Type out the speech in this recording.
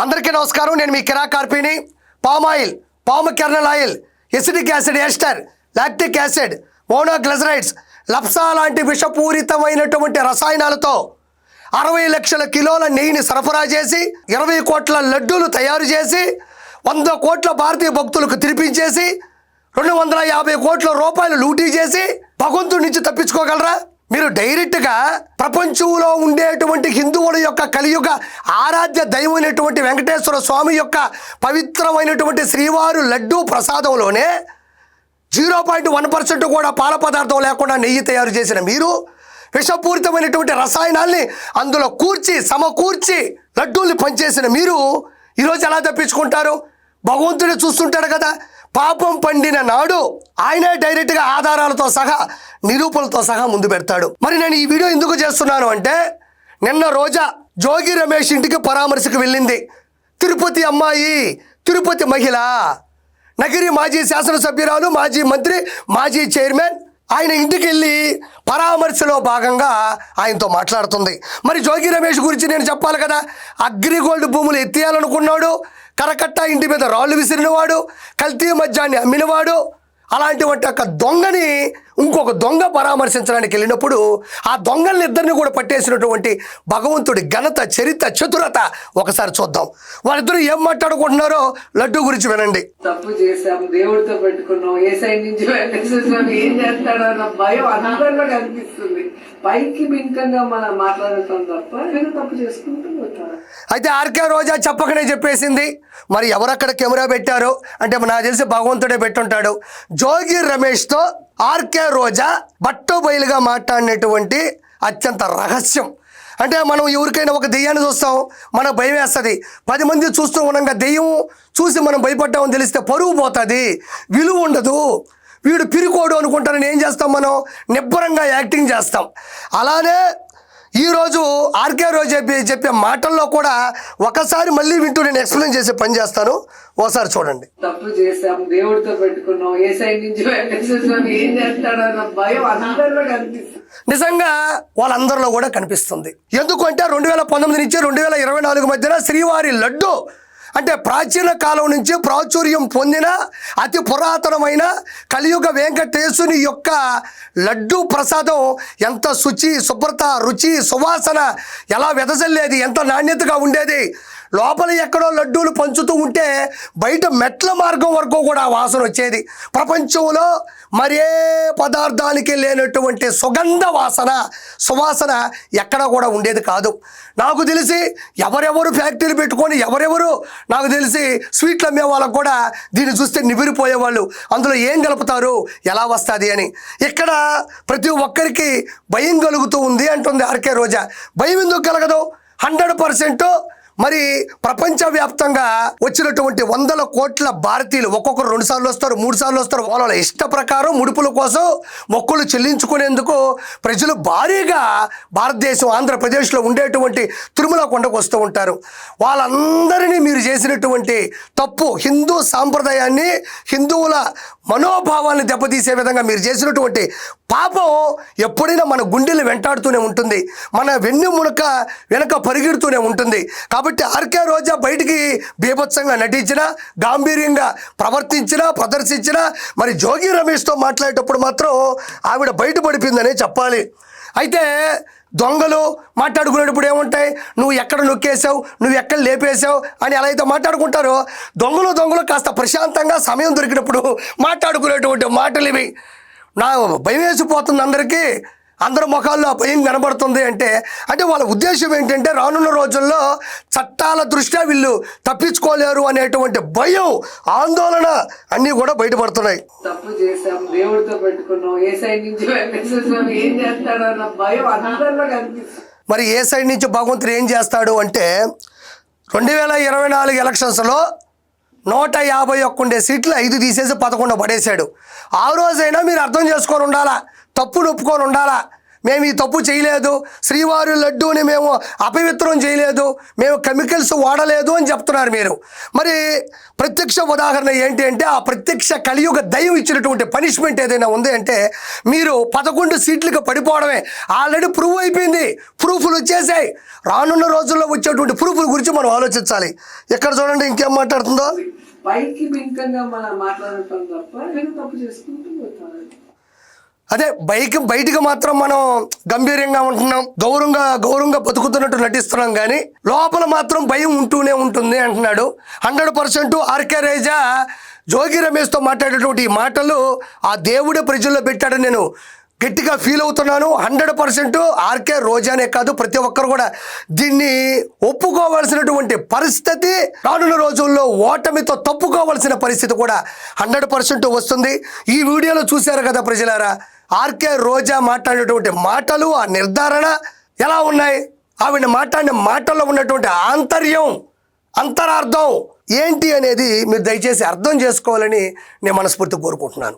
అందరికీ నమస్కారం. నేను మీ కిరా కార్పిని. Palm oil, palm kernel oil, acetic acid ester, lactic acid, monoglycerides, లప్సా లాంటి విషపూరితమైనటువంటి రసాయనాలతో 60 లక్షల కిలోల నెయ్యిని సరఫరా చేసి 20 కోట్ల లడ్డూలు తయారు చేసి 100 కోట్ల భారతీయ భక్తులకు తినిపించేసి 250 కోట్ల రూపాయలు లూటీ చేసి భగవంతుడి నుంచి తప్పించుకోగలరా? మీరు డైరెక్ట్గా ప్రపంచంలో ఉండేటువంటి హిందువుల యొక్క కలియుగ ఆరాధ్య దైవమైనటువంటి వెంకటేశ్వర స్వామి యొక్క పవిత్రమైనటువంటి శ్రీవారు లడ్డూ ప్రసాదంలోనే 0.1% కూడా పాల పదార్థం లేకుండా నెయ్యి తయారు చేసిన మీరు విషపూరితమైనటువంటి రసాయనాల్ని అందులో సమకూర్చి లడ్డూల్ని పనిచేసిన మీరు ఈరోజు ఎలా తప్పించుకుంటారు? భగవంతుడు చూస్తుంటాడు కదా. పాపం పండిన నాడు ఆయనే డైరెక్ట్గా ఆధారాలతో సహా నిరూపణలతో సహా ముందు పెడతాడు. మరి నేను ఈ వీడియో ఎందుకు చేస్తున్నాను అంటే, నిన్న రోజా జోగి రమేష్ ఇంటికి పరామర్శకు వెళ్ళింది. తిరుపతి అమ్మాయి, తిరుపతి మహిళ, నగిరి మాజీ శాసనసభ్యురాలు, మాజీ మంత్రి, మాజీ చైర్మన్ ఆయన ఇంటికి వెళ్ళి పరామర్శలో భాగంగా ఆయనతో మాట్లాడుతుంది. మరి జోగి రమేష్ గురించి నేను చెప్పాలి కదా. అగ్రిగోల్డ్ భూములు ఎత్తేయాలనుకున్నాడు, కరకట్ట ఇంటి మీద రాళ్ళు విసిరినవాడు, కల్తీ మద్యాన్ని అమ్మినవాడు. అలాంటి ఒక దొంగని ఇంకొక దొంగ పరామర్శించడానికి వెళ్ళినప్పుడు ఆ దొంగల్ని ఇద్దరిని కూడా పట్టేసినటువంటి భగవంతుడి ఘనత, చరిత్ర, చతురత ఒకసారి చూద్దాం. వాళ్ళిద్దరూ ఏం మాట్లాడుకుంటున్నారో లడ్డు గురించి వినండి. తప్పు చేశాం, దేవుడితో పెట్టుకున్నాం, ఏ సైడ్ నుంచి ఏం చేస్తాడో అన్న భయం అందరిలో కనిపిస్తుంది. పైకి బింకంగా మనం మాట్లాడటం తప్ప నేను తప్పు చేసుకుంటూ పోతాను. అయితే ఆర్కే రోజా చెప్పకనే చెప్పేసింది. మరి ఎవరక్కడ కెమెరా పెట్టారో అంటే నాకు తెలిసి భగవంతుడే పెట్టుంటాడు. జోగి రమేష్తో ఆర్కే రోజా బట్టబయలుగా మాట్లాడినటువంటి అత్యంత రహస్యం. అంటే మనం ఎవరికైనా ఒక దెయ్యాన్ని చూస్తాం, మనకు భయం వేస్తుంది. 10 మంది చూస్తూ ఉండగా దెయ్యం చూసి మనం భయపడ్డామని తెలిస్తే పరువు పోతుంది, విలువ ఉండదు. వీడు పిరికోడు అనుకుంటారని ఏం చేస్తాం, మనం నిబ్బరంగా యాక్టింగ్ చేస్తాం. అలానే ఈరోజు ఆర్కే రోజు చెప్పే మాటల్లో కూడా ఒకసారి మళ్ళీ వింటూ నేను ఎక్స్ప్లెయిన్ చేసే పని చేస్తాను. ఓసారి చూడండి. తప్పు చేశాం, దేవుడితో పెట్టుకున్నాం, ఏ సైడ్ నుంచి ఏం చేస్తాడో అన్న భయం అందరిలో కనిపిస్తుంది. నిజంగా వాళ్ళందరిలో కూడా కనిపిస్తుంది. ఎందుకంటే 2019 నుంచి 2024 మధ్యన శ్రీవారి లడ్డు అంటే ప్రాచీన కాలం నుంచి ప్రాచుర్యం పొందిన అతి పురాతనమైన కలియుగ వెంకటేశుని యొక్క లడ్డు ప్రసాదం ఎంత శుచి, శుభ్రత, రుచి, సువాసన ఎలా వెదజల్లేది, ఎంత నాణ్యతగా ఉండేది. లోపల ఎక్కడో లడ్డూలు పంచుతూ ఉంటే బయట మెట్ల మార్గం వరకు కూడా వాసన వచ్చేది. ప్రపంచంలో మరే పదార్థానికి లేనటువంటి సుగంధ సువాసన ఎక్కడ కూడా ఉండేది కాదు. నాకు తెలిసి ఎవరెవరు ఫ్యాక్టరీలు పెట్టుకొని ఎవరెవరు నాకు తెలిసి స్వీట్లు అమ్మే వాళ్ళకు కూడా దీన్ని చూస్తే నివిరిపోయేవాళ్ళు. అందులో ఏం కలుపుతారు, ఎలా వస్తుంది అని. ఇక్కడ ప్రతి ఒక్కరికి భయం కలుగుతూ ఉంది అంటుంది ఆర్కే రోజా. భయం ఎందుకు కలగదు? 100% మరి ప్రపంచవ్యాప్తంగా వచ్చినటువంటి 100 కోట్ల భారతీయులు ఒక్కొక్కరు 2 సార్లు వస్తారు, 3 సార్లు వస్తారు. వాళ్ళ ఇష్ట ప్రకారం ముడుపుల కోసం మొక్కులు చెల్లించుకునేందుకు ప్రజలు భారీగా భారతదేశం ఆంధ్రప్రదేశ్లో ఉండేటువంటి తిరుమల కొండకు వస్తూ ఉంటారు. వాళ్ళందరినీ మీరు చేసినటువంటి తప్పు, హిందూ సాంప్రదాయాన్ని, హిందువుల మనోభావాన్ని దెబ్బతీసే విధంగా మీరు చేసినటువంటి పాపం ఎప్పుడైనా మన గుండెలు వెంటాడుతూనే ఉంటుంది, మన వెన్నుమునక వెనక పరిగెడుతూనే ఉంటుంది. కాబట్టి ఆర్కే రోజా బయటికి బీభత్సంగా నటించినా, గాంభీర్యంగా ప్రదర్శించినా మరి జోగి రమేష్తో మాట్లాడేటప్పుడు మాత్రం ఆవిడ బయటపడిపోయిందనే చెప్పాలి. అయితే దొంగలు మాట్లాడుకునేటప్పుడు ఏముంటాయి, నువ్వు ఎక్కడ నొక్కేసావు, నువ్వు ఎక్కడ లేపేశావు అని ఎలా అయితే మాట్లాడుకుంటారో, దొంగలు కాస్త ప్రశాంతంగా సమయం దొరికినప్పుడు మాట్లాడుకునేటువంటి మాటలు ఇవి. నా భయం వేసిపోతుంది అందరికీ, అందరి ముఖాల్లో భయం కనబడుతుంది. అంటే వాళ్ళ ఉద్దేశం ఏంటంటే రానున్న రోజుల్లో చట్టాల దృష్ట్యా వీళ్ళు తప్పించుకోలేరు అనేటువంటి భయం, ఆందోళన అన్నీ కూడా బయటపడుతున్నాయి. తప్పు చేశాం, దేవుడితో పెట్టుకున్నాం, ఏ సైడ్ నుంచి ఏం చేస్తాడో అన్న భయం అందరిలో కనిపిస్తుంది. మరి ఏ సైడ్ నుంచి భగవంతుడు ఏం చేస్తాడు అంటే 2024 ఎలక్షన్స్లో 151 ఉండే సీట్లు 5 తీసేసి 11 పడేశాడు. ఆ రోజైనా మీరు అర్థం చేసుకొని ఉండాలా, తప్పును ఒప్పుకొని ఉండాలా. మేము ఈ తప్పు చేయలేదు, శ్రీవారి లడ్డూని మేము అపవిత్రం చేయలేదు, మేము కెమికల్స్ వాడలేదు అని చెప్తున్నారు మీరు. మరి ప్రత్యక్ష ఉదాహరణ ఏంటి అంటే ఆ ప్రత్యక్ష కలియుగ దైవం ఇచ్చినటువంటి పనిష్మెంట్ ఏదైనా ఉంది అంటే మీరు 11 సీట్లకు పడిపోవడమే. ఆల్రెడీ ప్రూవ్ అయిపోయింది, ప్రూఫ్లు వచ్చేసాయి. రానున్న రోజుల్లో వచ్చేటువంటి ప్రూఫ్ల గురించి మనం ఆలోచించాలి. ఎక్కడ చూడండి ఇంకేం మాట్లాడుతుందో. పైకి బింకంగా మనం మాట్లాడటం తప్ప నేను తప్పు చేసుకుంటూ పోతాను. అదే బయటికి మాత్రం మనం గంభీరంగా ఉంటున్నాం, గౌరవంగా బతుకుతున్నట్టు నటిస్తున్నాం, కానీ లోపల మాత్రం భయం ఉంటూనే ఉంటుంది అంటున్నాడు. 100% ఆర్కే రేజా జోగి రమేష్తో మాట్లాడేటువంటి ఈ మాటలు ఆ దేవుడే ప్రజల్లో పెట్టాడని నేను గట్టిగా ఫీల్ అవుతున్నాను. 100% ఆర్కే రోజానే కాదు, ప్రతి ఒక్కరు కూడా దీన్ని ఒప్పుకోవాల్సినటువంటి పరిస్థితి రానున్న రోజుల్లో ఓటమితో తప్పుకోవాల్సిన పరిస్థితి కూడా 100% వస్తుంది. ఈ వీడియోలో చూశారు కదా ప్రజలారా, ఆర్కే రోజా మాట్లాడినటువంటి మాటలు, ఆ నిర్ధారణ ఎలా ఉన్నాయి, ఆవిడ మాట్లాడిన మాటల్లో ఉన్నటువంటి అంతరార్థం ఏంటి అనేది మీరు దయచేసి అర్థం చేసుకోవాలని నేను మనస్ఫూర్తి కోరుకుంటున్నాను.